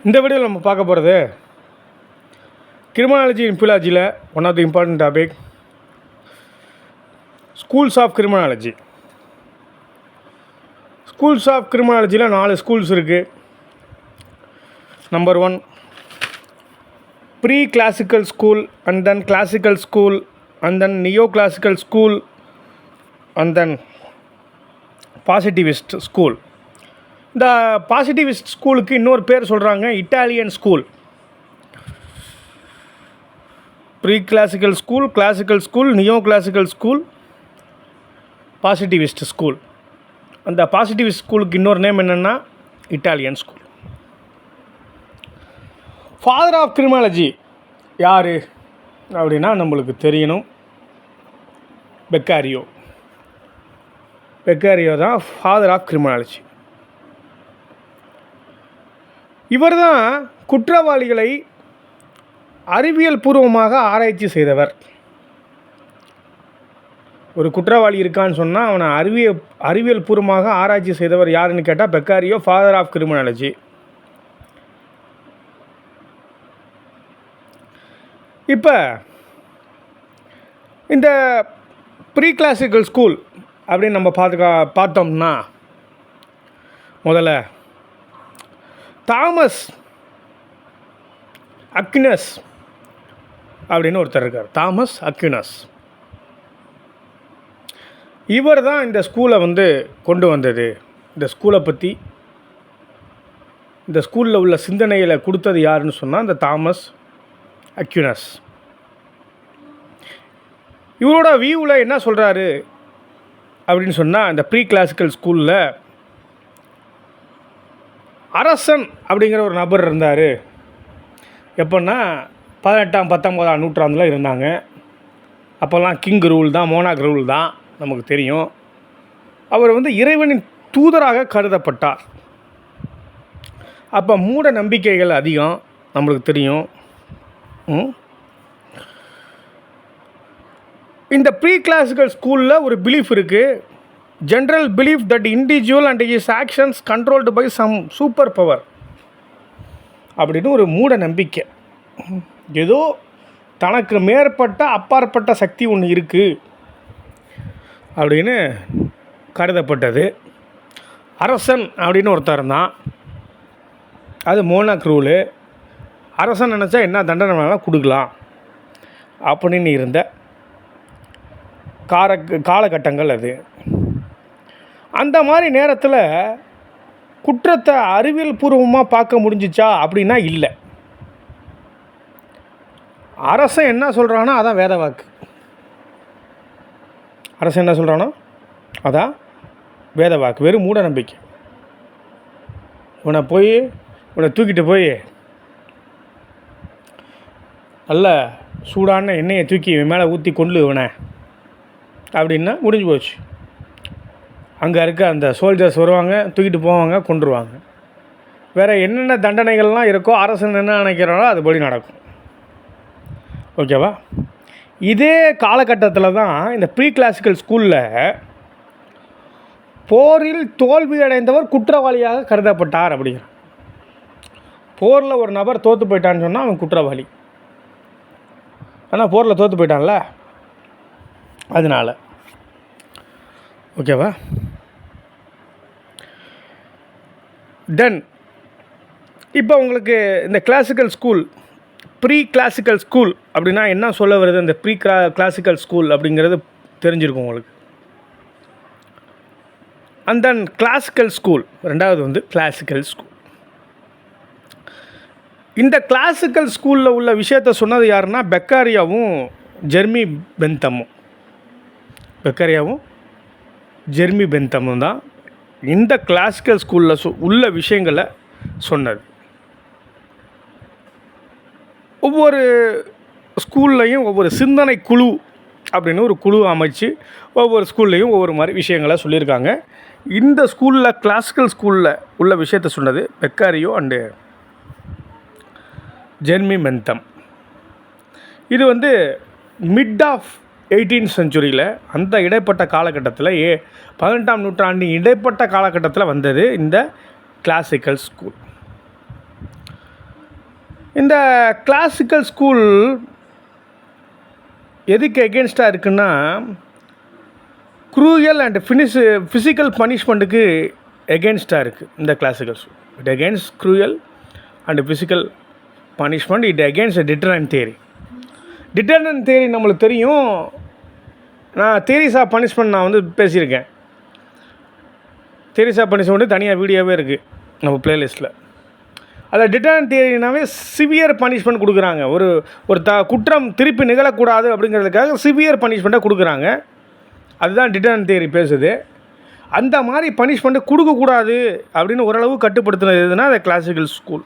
இந்த வீடியோவில் நம்ம பார்க்க போகிறது கிரிமினாலஜி இன் ஃபிலாலஜியில் one of the important topic schools of criminology. Schools of கிரிமினாலஜியில் 4 ஸ்கூல்ஸ் இருக்குது. Number 1 pre classical school, and then classical school, and then neo classical school, and then positivist school. இந்த positivist ஸ்கூலுக்கு இன்னொரு பேர் சொல்கிறாங்க Italian school. Pre classical school, classical school, neo classical school, positivist school. அந்த positivist ஸ்கூலுக்கு இன்னொரு name என்னென்னா Italian school. Father of criminology யார் அப்படின்னா நம்மளுக்கு தெரியணும், பெக்காரியோ. பெக்காரியோ தான் ஃபாதர் ஆஃப் கிரிமினாலஜி. இவர் தான் குற்றவாளிகளை அறிவியல் பூர்வமாக ஆராய்ச்சி செய்தவர். ஒரு குற்றவாளி இருக்கான்னு சொன்னால் அவனை அறிவியல் பூர்வமாக ஆராய்ச்சி செய்தவர் யாருன்னு கேட்டால் பெக்காரியோ, ஃபாதர் ஆஃப் கிரிமினாலஜி. இப்போ இந்த ப்ரீ கிளாசிக்கல் ஸ்கூல் அப்படின்னு நம்ம பார்த்தோம்னா முதல்ல தாமஸ் அக்வினஸ் அப்படின்னு ஒருத்தர் இருக்கார். தாமஸ் அக்வினஸ் இவர் தான் இந்த ஸ்கூலை கொண்டு வந்தது. இந்த ஸ்கூலை பற்றி, இந்த ஸ்கூலில் உள்ள சிந்தனைகளை கொடுத்தது யாருன்னு சொன்னால் இந்த தாமஸ் அக்வினஸ். இவரோட வியூவில் என்ன சொல்கிறாரு அப்படின்னு சொன்னால், இந்த ப்ரீ கிளாசிக்கல் ஸ்கூலில் அரசன் அப்படிங்கிற ஒரு நபர் இருந்தார். எப்போன்னா 18ஆம் 19ஆம் நூற்றாண்டில் இருந்தாங்க. அப்போல்லாம் கிங் ரூல் தான், மோனாக் ரூல் தான் நமக்கு தெரியும். அவர் இறைவனின் தூதராக கருதப்பட்டார். அப்போ மூட நம்பிக்கைகள் அதிகம் நம்மளுக்கு தெரியும். இந்த ப்ரீ கிளாசிக்கல் ஸ்கூலில் ஒரு பிலீஃப் இருக்குது. General belief that individual and his actions controlled by some super power அப்படின்னு ஒரு மூட நம்பிக்கை. ஏதோ தனக்கு மேற்பட்ட அப்பாற்பட்ட சக்தி ஒன்று இருக்குது அப்படின்னு கருதப்பட்டது. அரசன் அப்படின்னு ஒருத்தர் தான், அது மோனாக் ரூலு. அரசன் நினச்சா என்ன தண்டனை வேணாலும் கொடுக்கலாம் அப்படின்னு இருந்த காலகட்டங்கள் அது. அந்த மாதிரி நேரத்தில் குற்றத்தை அறிவியல் பூர்வமாக பார்க்க முடிஞ்சிச்சா அப்படின்னா இல்லை. அரசன் என்ன சொல்கிறானோ அதான் வேத வாக்கு. அரசன் என்ன சொல்கிறானோ அதான் வேத வாக்கு. வெறும் மூட நம்பிக்கை. இவனை தூக்கிட்டு போய் நல்ல சூடான எண்ணெயை தூக்கி இவன் மேலே ஊற்றி கொண்டு இவனை அப்படின்னா முடிஞ்சு போச்சு. அங்கே இருக்க அந்த சோல்ஜர்ஸ் வருவாங்க, தூக்கிட்டு போவாங்க, கொண்டுருவாங்க. வேறு என்னென்ன தண்டனைகள்லாம் இருக்கோ அரசன் என்ன நினைக்கிறானோ அதுபடி நடக்கும். ஓகேவா? இதே காலகட்டத்தில் தான் இந்த ப்ரீ கிளாசிக்கல் ஸ்கூலில் போரில் தோல்வி அடைந்தவர் குற்றவாளியாக கருதப்பட்டார் அப்படிங்கிற. போரில் ஒரு நபர் தோற்று போயிட்டான்னு சொன்னால் அவன் குற்றவாளி. ஆனால் போரில் தோற்று போயிட்டான்ல, அதனால். ஓகேவா? தென் இப்போ உங்களுக்கு இந்த classical school, pre classical school அப்படின்னா என்ன சொல்ல வருது? இந்த ப்ரீ கிளாசிக்கல் ஸ்கூல் அப்படிங்கிறது தெரிஞ்சிருக்கும் உங்களுக்கு. அண்ட் தென் கிளாசிக்கல் ஸ்கூல், ரெண்டாவது கிளாசிக்கல் ஸ்கூல். இந்த கிளாசிக்கல் ஸ்கூலில் உள்ள விஷயத்தை சொன்னது யாருன்னா பெக்காரியாவும் ஜெர்மி பென்தமும். பெக்காரியாவும் ஜெர்மி பென்தமும் தான் இந்த கிளாசிக்கல் ஸ்கூலில் உள்ள விஷயங்களை சொன்னது. ஒவ்வொரு ஸ்கூல்லையும் ஒவ்வொரு சிந்தனை குழு அப்படின்னு ஒரு குழு அமைச்சு ஒவ்வொரு ஸ்கூல்லையும் ஒவ்வொரு மாதிரி விஷயங்களை சொல்லியிருக்காங்க. இந்த ஸ்கூலில் கிளாசிக்கல் ஸ்கூலில் உள்ள விஷயத்தை சொன்னது பெக்காரியோ அண்டு ஜெர்மி பென்தம். இது மிட் ஆஃப் 18th செஞ்சுரியில், அந்த இடைப்பட்ட காலகட்டத்தில் 18ஆம் நூற்றாண்டின் இடைப்பட்ட காலகட்டத்தில் வந்தது இந்த கிளாசிக்கல் ஸ்கூல். இந்த கிளாசிக்கல் ஸ்கூல் எதுக்கு எகென்ஸ்டாக இருக்குன்னா, க்ரூயல் அண்ட் ஃபிசிக்கல் பனிஷ்மெண்ட்டுக்கு எகென்ஸ்டாக இருக்குது இந்த classical school. It against cruel and physical punishment. It against deterrent theory. Deterrent theory நம்மளுக்கு தெரியும். நான் தியரிஸ் ஆஃப் பனிஷ்மெண்ட் நான் வந்து பேசியிருக்கேன். தியரிஸ் ஆஃப் பனிஷ்மெண்ட்டு தனியாக வீடியோவே இருக்குது நம்ம ப்ளேலிஸ்ட்டில். அதில் டிட்டரன்ட் தியரினாவே சிவியர் பனிஷ்மெண்ட் கொடுக்குறாங்க. ஒரு குற்றம் திருப்பி நிகழக்கூடாது அப்படிங்கிறதுக்காக சிவியர் பனிஷ்மெண்ட்டை கொடுக்குறாங்க. அதுதான் டிட்டரன்ட் தியரி பேசுது. அந்த மாதிரி பனிஷ்மெண்ட்டை கொடுக்கக்கூடாது அப்படின்னு ஓரளவு கட்டுப்படுத்துனது எதுனா அது classical school.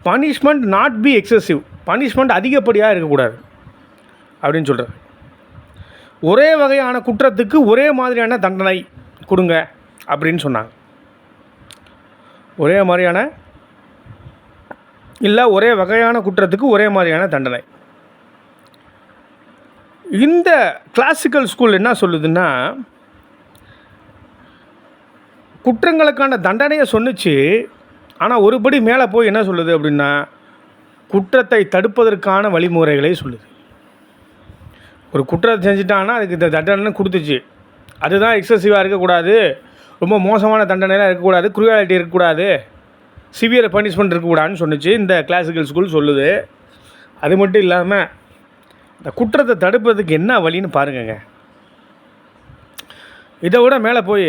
Punishment not be excessive. Punishment அதிகப்படியாக இருக்கக்கூடாது அப்படின்னு சொல்கிறது. ஒரே வகையான குற்றத்துக்கு ஒரே மாதிரியான தண்டனை கொடுங்க அப்படின்னு சொன்னாங்க. ஒரே மாதிரியான இல்லை, ஒரே வகையான குற்றத்துக்கு ஒரே மாதிரியான தண்டனை. இந்த கிளாசிக்கல் ஸ்கூல் என்ன சொல்லுதுன்னா, குற்றங்களுக்கான தண்டனையை சொன்னிச்சு. ஆனால் ஒருபடி மேலே போய் என்ன சொல்லுது அப்படின்னா, குற்றத்தை தடுப்பதற்கான வழிமுறைகளை சொல்லுது. ஒரு குற்றத்தை செஞ்சுட்டாங்கன்னா அதுக்கு இந்த தண்டனை கொடுத்துச்சு. அதுதான் எக்ஸசிவாக இருக்கக்கூடாது, ரொம்ப மோசமான தண்டனைலாம் இருக்கக்கூடாது, க்ரூயாலிட்டி இருக்கக்கூடாது, சிவியர் பனிஷ்மெண்ட் இருக்கக்கூடாதுன்னு சொன்னிச்சு இந்த கிளாசிக்கல் ஸ்கூல் சொல்லுது. அது மட்டும் இல்லாமல் இந்த குற்றத்தை தடுப்பதுக்கு என்ன வழின்னு பாருங்கங்க. இதை விட மேலே போய்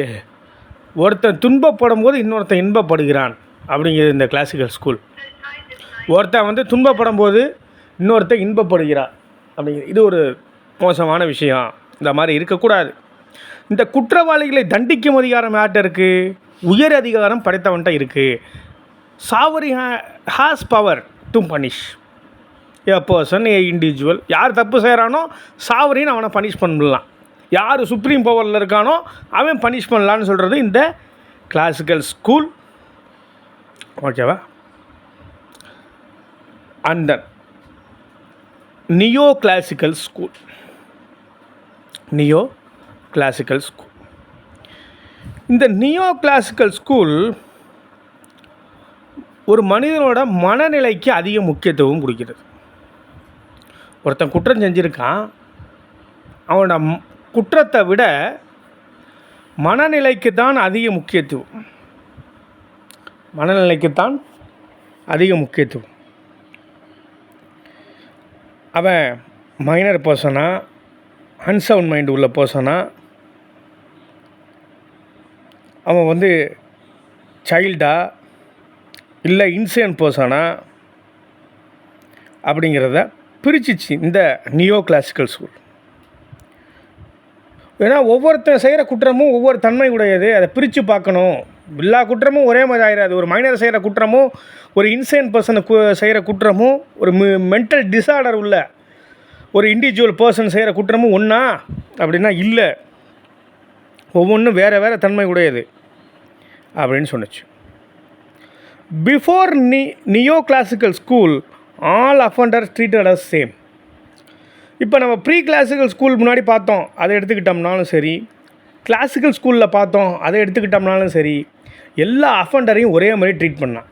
ஒருத்தன் துன்பப்படும் போது இன்னொருத்தன் இன்பப்படுகிறான் அப்படிங்கிறது இந்த கிளாசிக்கல் ஸ்கூல். ஒருத்தன் வந்து துன்பப்படும் போது இன்னொருத்தன் இன்பப்படுகிறான் அப்படிங்கிறது இது ஒரு மோசமான விஷயம். இந்த மாதிரி இருக்கக்கூடாது. இந்த குற்றவாளிகளை தண்டிக்கும் அதிகாரம் யார்கிட்ட இருக்குது? உயர் அதிகாரம் படைத்தவன்கிட்ட இருக்குது. Sovereign has power to punish a person, a individual. யார் தப்பு செய்கிறானோ சாவரின்னு அவனை பனிஷ் பண்ணலாம். யார் சுப்ரீம் பவரில் இருக்கானோ அவன் பனிஷ் பண்ணலான்னு சொல்கிறது இந்த கிளாசிக்கல் ஸ்கூல். ஓகேவா? And then neo classical school. Neo classical school. இந்த நியோ கிளாசிக்கல் ஸ்கூல் ஒரு மனிதனோட மனநிலைக்கு அதிக முக்கியத்துவம் கொடுக்கிறது. ஒருத்தன் குற்றம் செஞ்சுருக்கான், அவனோட குற்றத்தை விட மனநிலைக்கு தான் அதிக முக்கியத்துவம். மனநிலைக்குத்தான் அதிக முக்கியத்துவம். அவன் மைனர் பர்சனா, அன்சவுண்ட் மைண்ட் உள்ள பர்சனா, அவன் வந்து சைல்டா இல்லை இன்சேன் பர்சனா அப்படிங்கிறத பிரிச்சிச்சு இந்த நியோ கிளாசிக்கல் ஸ்கூல். ஏன்னா ஒவ்வொருத்தர் செய்கிற குற்றமும் ஒவ்வொரு தன்மை உடையது. அதை பிரித்து பார்க்கணும். எல்லா குற்றமும் ஒரே மாதிரி ஆகிடாது. ஒரு மைனர் செய்கிற குற்றமும் ஒரு இன்சேன் பர்சனுக்கு செய்கிற குற்றமும் ஒரு மென்டல் டிஸார்டர் உள்ள ஒரு இண்டிவிஜுவல் பர்சன் செய்கிற குற்றமும் ஒன்றா அப்படின்னா இல்லை. ஒவ்வொன்றும் வேறு வேறு தன்மை உடையது அப்படின்னு சொன்னிச்சு. Before neo classical school all offenders treated as same. இப்போ நம்ம ப்ரீ கிளாசிக்கல் ஸ்கூல் முன்னாடி பார்த்தோம், அதை எடுத்துக்கிட்டோம்னாலும் சரி, கிளாசிக்கல் ஸ்கூலில் பார்த்தோம் அதை எடுத்துக்கிட்டோம்னாலும் சரி, எல்லா அஃபண்டரையும் ஒரே மாதிரி ட்ரீட் பண்ணான்.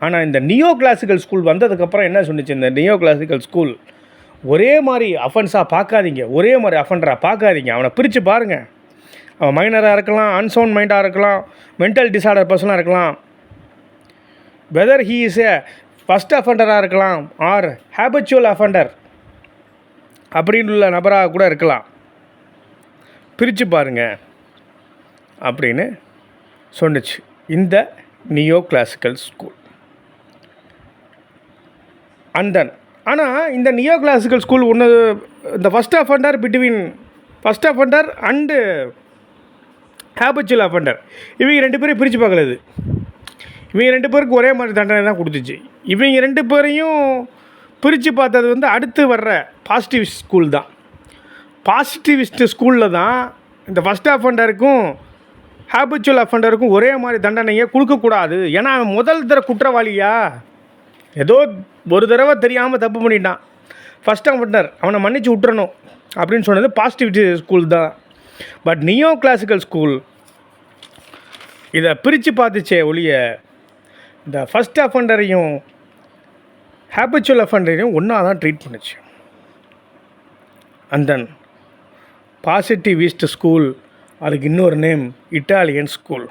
ஆனால் இந்த நியோ கிளாசிக்கல் ஸ்கூல் வந்ததுக்கப்புறம் என்ன சொன்னிச்சு இந்த நியோ கிளாசிக்கல் ஸ்கூல், ஒரே மாதிரி அஃபென்ஸாக பார்க்காதீங்க, ஒரே மாதிரி அஃபண்டராக பார்க்காதீங்க. அவனை பிரித்து பாருங்கள். அவன் மைனராக இருக்கலாம், அன்சவுண்ட் மைண்டாக இருக்கலாம், மென்டல் டிஸார்டர் பர்சனாக இருக்கலாம், whether he is a first அஃபண்டராக இருக்கலாம் ஆர் ஹேபிச்சுவல் அஃபண்டர் அப்படின்னு உள்ள நபராக கூட இருக்கலாம். பிரித்து பாருங்க அப்படின்னு சொன்னிச்சு இந்த நியோ கிளாசிக்கல் ஸ்கூல். அண்ட் தென் ஆனால் இந்த நியோ கிளாசிக்கல் ஸ்கூல் ஒன்று, இந்த first offender and habitual offender இவங்க ரெண்டு பேரையும் பிரித்து பார்க்கலது. இவங்க ரெண்டு பேருக்கு ஒரே மாதிரி தண்டனை தான் கொடுத்துச்சு. இவங்க ரெண்டு பேரையும் பிரித்து பார்த்தது வந்து அடுத்து வர்ற பாசிட்டிவிஸ்ட் ஸ்கூல் தான். பாசிட்டிவிஸ்ட் ஸ்கூலில் தான் இந்த ஃபஸ்ட் அஃபண்டருக்கும் ஹேபிச்சுவல் அஃபண்டருக்கும் ஒரே மாதிரி தண்டனையை கொடுக்கக்கூடாது. ஏன்னா அவன் முதல் தர குற்றவாளியா, ஏதோ ஒரு தடவை தெரியாமல் தப்பு பண்ணிட்டான், ஃபஸ்ட் அஃபண்டர் அவனை மன்னிச்சு விட்டுறணும் அப்படின்னு சொன்னது பாசிட்டிவிட்டி ஸ்கூல் தான். பட் நியோ கிளாசிக்கல் ஸ்கூல் இதை பிரித்து பார்த்துச்சே ஒழிய இந்த ஃபஸ்ட் அஃபண்டரையும் ஹேபிச்சுவல் அஃபண்டரையும் ஒன்றா தான் ட்ரீட் பண்ணுச்சு. அண்ட் தென் பாசிட்டிவிஸ்ட் ஸ்கூல், அதுக்கு இன்னொரு நேம் இட்டாலியன் ஸ்கூல்.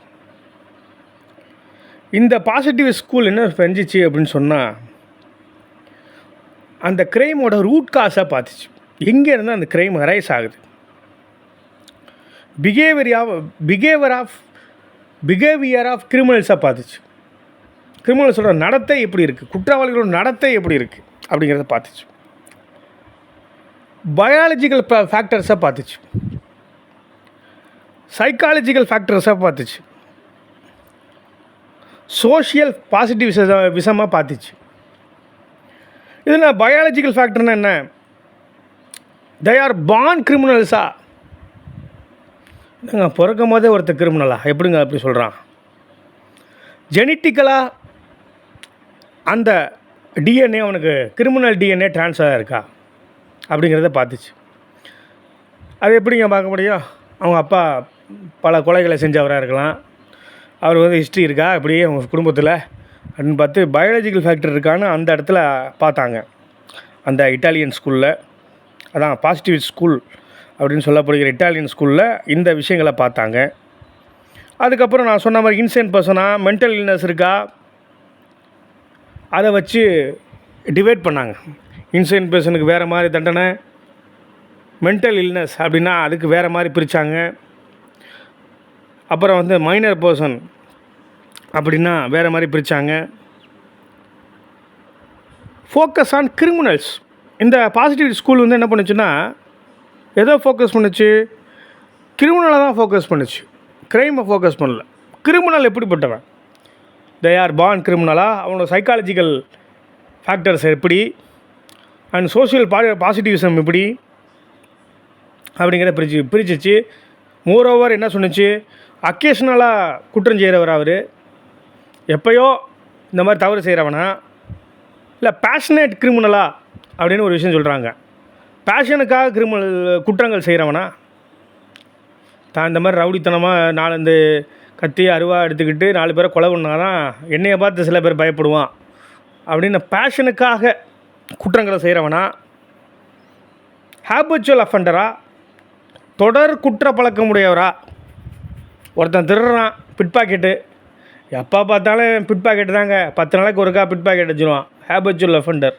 இந்த பாசிட்டிவ் ஸ்கூல் என்ன செஞ்சிச்சு அப்படின்னு சொன்னால், அந்த க்ரைமோட ரூட் காஸாக பார்த்துச்சு. எங்கேருந்து அந்த க்ரைம் அரைஸ் ஆகுது, பிஹேவியர் ஆஃப் கிரிமினல்ஸாக பார்த்துச்சு. கிரிமினல்ஸோட நடத்தை எப்படி இருக்குது, குற்றவாளிகளோட நடத்தை எப்படி இருக்குது அப்படிங்கிறத பார்த்துச்சு. பயாலஜிக்கல் ஃபேக்டர்ஸாக பார்த்துச்சு, சைக்காலஜிக்கல் ஃபேக்டர்ஸாக பார்த்துச்சு, சோஷியல் பாசிட்டிவ் விஷமாக பார்த்துச்சு. இதில் பயாலஜிக்கல் ஃபேக்டர்னால் என்ன, தே ஆர் பார்ன் கிரிமினல்ஸா. என்னங்க பிறக்கும் போதே ஒருத்தர் கிரிமினலா, எப்படிங்க அப்படி சொல்கிறான்? ஜெனட்டிக்கலாக அந்த டிஎன்ஏ அவனுக்கு கிரிமினல் டிஎன்ஏ ட்ரான்ஸ்ஃபர் இருக்கா அப்படிங்கிறத பார்த்துச்சு. அது எப்படிங்க பார்க்க முடியும்? அவங்க அப்பா பல கொலைகளை செஞ்சவராக இருக்கலாம், அவர் வந்து ஹிஸ்ட்ரி இருக்கா அப்படியே அவங்க குடும்பத்தில் அப்படின்னு பார்த்து பயாலஜிக்கல் ஃபேக்டர் இருக்கான்னு அந்த இடத்துல பார்த்தாங்க. அந்த இட்டாலியன் ஸ்கூலில், அதான் பாசிட்டிவ் ஸ்கூல் அப்படின்னு சொல்லப்படுகிற இட்டாலியன் ஸ்கூலில் இந்த விஷயங்களை பார்த்தாங்க. அதுக்கப்புறம் நான் சொன்ன மாதிரி இன்சேன் பர்சனாக மென்டல் இல்னஸ் இருக்கா அதை வச்சு டிவைட் பண்ணாங்க. இன்சேன் பர்சனுக்கு வேறு மாதிரி தண்டனை, மென்டல் இல்னஸ் அப்படின்னா அதுக்கு வேறு மாதிரி பிரித்தாங்க. அப்புறம் வந்து மைனர் பர்சன் அப்படின்னா வேறு மாதிரி பிரித்தாங்க. Focus on criminals. இந்த பாசிட்டிவ் ஸ்கூல் வந்து என்ன பண்ணுச்சுன்னா, எதோ ஃபோக்கஸ் பண்ணுச்சு, கிரிமினலை தான் ஃபோக்கஸ் பண்ணுச்சு, க்ரைமை ஃபோக்கஸ் பண்ணல. கிரிமினல் எப்படிப்பட்டவன், தே ஆர் பார்ன் கிரிமினலா, அவனோட சைக்காலஜிக்கல் ஃபேக்டர்ஸ் எப்படி, அண்ட் சோஷியல் பாசிட்டிவிசம் எப்படி அப்படிங்கிறத பிரிச்சிச்சு. மோரோவர் என்ன சொன்னிச்சு, அக்கேஷ்னலாக குற்றம் செய்கிறவர் அவர், எப்போயோ இந்த மாதிரி தவறு செய்கிறவனா, இல்லை பேஷனேட் கிரிமினலா அப்படின்னு ஒரு விஷயம் சொல்கிறாங்க. பேஷனுக்காக குற்றங்கள் செய்கிறவனா, தான் இந்த மாதிரி ரவுடித்தனமாக நாலந்து கத்தி அருவா எடுத்துக்கிட்டு 4 பேரை கொலை பண்ணாதான் என்னையை பார்த்து சில பேர் பயப்படுவான் அப்படின்னு பேஷனுக்காக குற்றங்களை செய்கிறவனா, ஹேபிச்சுவல் அஃபண்டரா, தொடர் குற்ற பழக்கமுடையவரா. ஒருத்தன் திருடுறான், பிட் பாக்கெட்டு, எப்போ பார்த்தாலும் பிட் பாக்கெட்டு தாங்க, 10 நாளைக்கு ஒருக்கா பிட் பாக்கெட் வச்சுருவான், ஹேபிச்சுவல் அஃபண்டர்.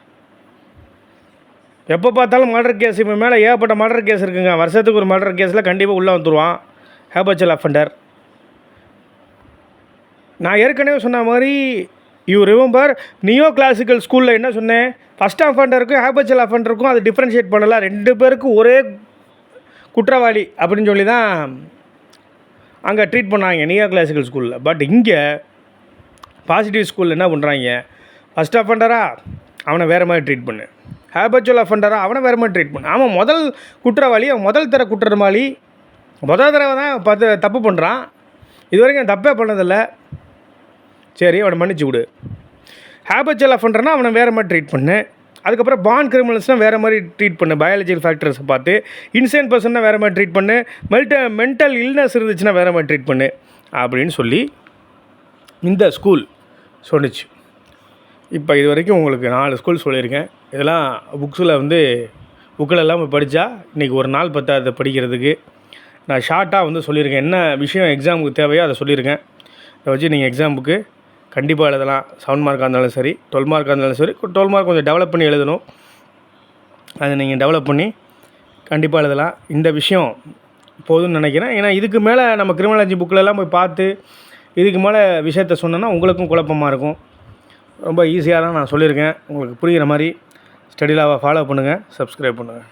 எப்போ பார்த்தாலும் மர்டர் கேஸ், இப்போ மேலே ஏகப்பட்ட மர்டர் கேஸ் இருக்குங்க, வருஷத்துக்கு ஒரு மர்டர் கேஸில் கண்டிப்பாக உள்ளே வந்துடுவான், ஹேபிச்சுவல் அஃபண்டர். நான் ஏற்கனவே சொன்ன மாதிரி யூ ரிமெம்பர் நியோ கிளாசிக்கல் ஸ்கூலில் என்ன சொன்னேன், ஃபஸ்ட் அஃபண்டருக்கும் ஹேபிச்சுவல் அஃபண்டருக்கும் அது டிஃப்ரென்ஷியேட் பண்ணலாம், 2 பேருக்கும் ஒரே குற்றவாளி அப்படின்னு சொல்லி தான் அங்கே ட்ரீட் பண்ணாங்க நியோ கிளாசிக்கல் ஸ்கூலில். பட் இங்கே பாசிட்டிவ் ஸ்கூலில் என்ன பண்ணுறாங்க, ஃபஸ்ட் அஃபண்டரா அவனை வேறு மாதிரி ட்ரீட் பண்ணு, ஹேபிச்சுவல் அஃபண்டரா அவனை வேறு மாதிரி ட்ரீட் பண்ணு. அவன் முதல் குற்றவாளி, அவன் முதல் தர குற்றவாளி, முதல் தடவை தான் தப்பு பண்ணுறான், இது வரைக்கும் தப்பே பண்ணதில்லை, சரி அவனை மன்னிச்சு விடு. ஹேபிச்சுவல் அஃபண்டர்னால் அவனை வேறு மாதிரி ட்ரீட் பண்ணு. அதுக்கப்புறம் பார்ன் கிரிமினல்ஸ்னால் வேறு மாதிரி ட்ரீட் பண்ணு, பயாலஜிக்கல் ஃபேக்டர்ஸை பார்த்து. இன்சேன் பர்சன்னா வேறு மாதிரி ட்ரீட் பண்ணு, மென்டல் இல்னஸ் இருந்துச்சுன்னா வேறு மாதிரி ட்ரீட் பண்ணு அப்படின்னு சொல்லி இந்த ஸ்கூல் சொன்னிச்சு. இப்போ இது வரைக்கும் உங்களுக்கு 4 ஸ்கூல் சொல்லியிருக்கேன். இதெல்லாம் புக்கிலெல்லாம் போய் படித்தா இன்றைக்கி ஒரு நாள் பத்தாது படிக்கிறதுக்கு. நான் ஷார்ட்டாக சொல்லியிருக்கேன், என்ன விஷயம் எக்ஸாமுக்கு தேவையோ அதை சொல்லியிருக்கேன். இதை வச்சு நீங்கள் எக்ஸாமுக்கு கண்டிப்பாக எழுதலாம். 7 மார்க்காக இருந்தாலும் சரி, 12 மார்க்காக இருந்தாலும் சரி. 12 மார்க் கொஞ்சம் டெவலப் பண்ணி எழுதணும், அதை நீங்கள் டெவலப் பண்ணி கண்டிப்பாக எழுதலாம். இந்த விஷயம் போதும்னு நினைக்கிறேன். ஏன்னா இதுக்கு மேலே நம்ம கிரிமினாலஜி புக்கிலெல்லாம் போய் பார்த்து இதுக்கு மேலே விஷயத்த சொன்னேன்னா உங்களுக்கும் குழப்பமாக இருக்கும். ரொம்ப ஈஸியாக தான் நான் சொல்லியிருக்கேன். உங்களுக்கு புரிகிற மாதிரி ஸ்டடிலாவை ஃபாலோ பண்ணுங்கள், சப்ஸ்கிரைப் பண்ணுங்கள்.